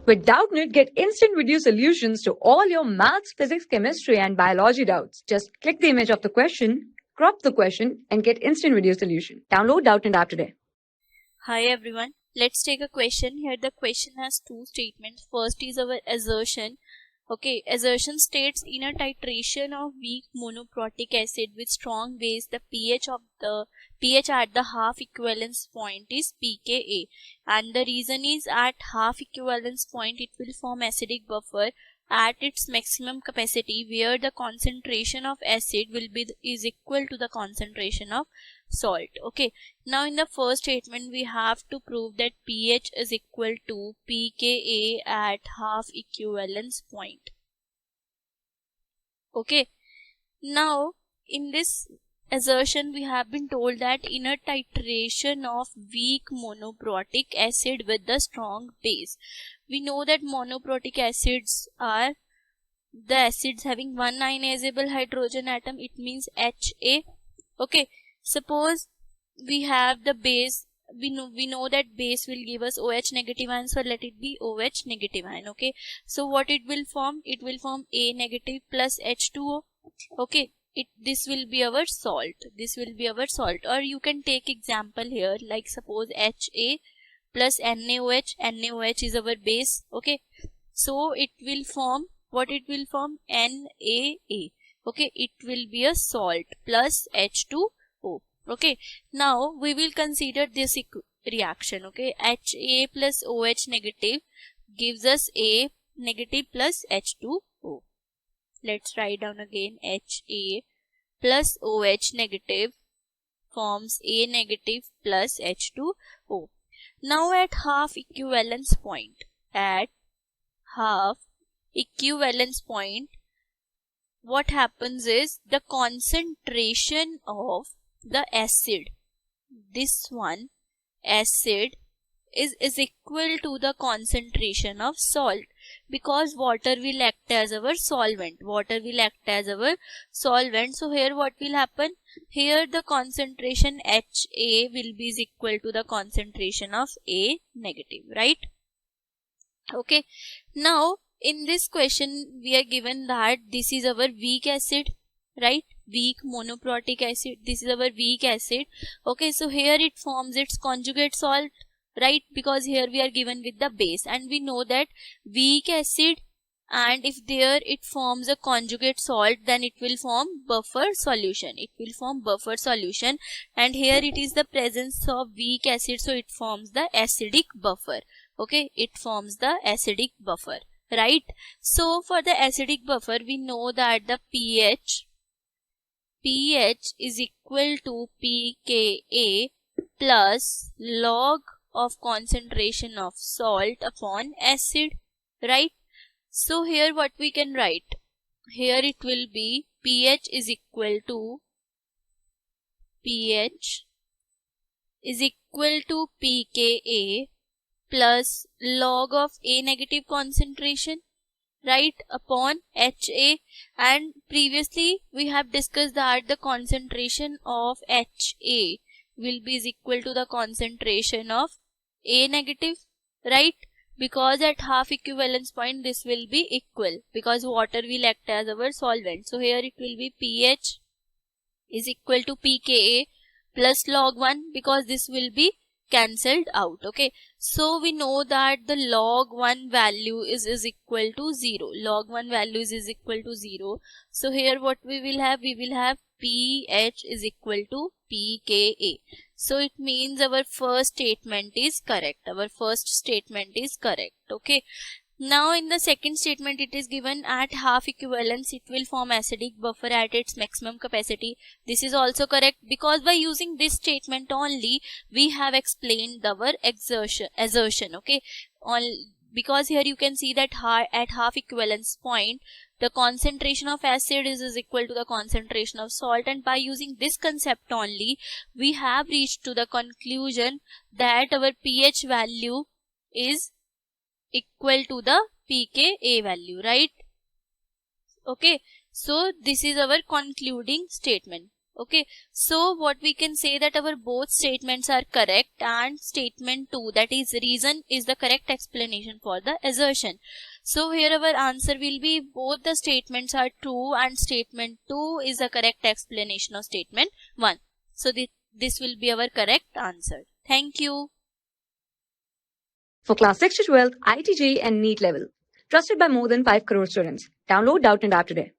With Doubtnut, get instant video solutions to all your maths, physics, chemistry, and biology doubts. Just click the image of the question, crop the question, and get instant video solution. Download Doubtnut app today. Hi everyone, let's take a question. Here the question has two statements. First is our assertion. Okay, assertion states in a titration of weak monoprotic acid with strong base, the pH at the half equivalence point is pKa, and the reason is at half equivalence point it will form acidic buffer at its maximum capacity, where the concentration of acid is equal to the concentration of salt. Okay, now in the first statement we have to prove that pH is equal to pKa at half equivalence point. Okay, now in this assertion we have been told that in a titration of weak monoprotic acid with the strong base, we know that monoprotic acids are the acids having one ionizable hydrogen atom, it means Ha. Okay, suppose we have the base, we know that base will give us OH negative ion, so let it be OH negative ion. Okay, so what it will form? It will form A negative plus H2O. Okay, this will be our salt. This will be our salt. Or you can take example here, like suppose Ha plus NaOH. NaOH is our base. Okay, so it will form, what it will form? NaA. Okay, it will be a salt plus H2O. Okay, now we will consider this reaction. Okay, Ha plus OH negative gives us A negative plus H2O. Let's write down again. Ha plus OH negative forms A negative plus H2O. Now at half equivalence point, what happens is the concentration of the acid, this one acid is equal to the concentration of salt, because water will act as our solvent. So here what will happen? Here the concentration Ha will be equal to the concentration of A negative, right? Okay, now in this question we are given that this is our weak acid, right? Weak monoprotic acid, this is our weak acid. Okay, so here it forms its conjugate salt, right? Because here we are given with the base, and we know that weak acid, and if there it forms a conjugate salt, then it will form buffer solution. And here it is the presence of weak acid, so it forms the acidic buffer. Okay, it forms the acidic buffer, right? So for the acidic buffer we know that the pH is equal to pKa plus log of concentration of salt upon acid, right? So here what we can write? Here it will be pH is equal to pKa plus log of A negative concentration, right, upon Ha. And previously we have discussed that the concentration of Ha will be equal to the concentration of A negative, right? Because at half equivalence point this will be equal, because water will act as our solvent. So here it will be pH is equal to pKa plus log 1, because this will be cancelled out. Okay, so we know that the log 1 value is equal to 0. So here what we will have? We will have pH is equal to pKa. So it means our first statement is correct. Okay, now in the second statement it is given at half equivalence it will form acidic buffer at its maximum capacity. This is also correct, because by using this statement only we have explained our assertion. Okay, because here you can see that at half equivalence point the concentration of acid is equal to the concentration of salt, and by using this concept only we have reached to the conclusion that our pH value is equal to the pKa value, right? Okay, so this is our concluding statement. Okay, so what we can say that our both statements are correct, and statement 2, that is reason, is the correct explanation for the assertion. So here our answer will be both the statements are true and statement 2 is the correct explanation of statement 1. So this will be our correct answer. Thank you. For class 6 to 12, IIT JEE and NEET level. Trusted by more than 5 crore students. Download Doubtnut app today.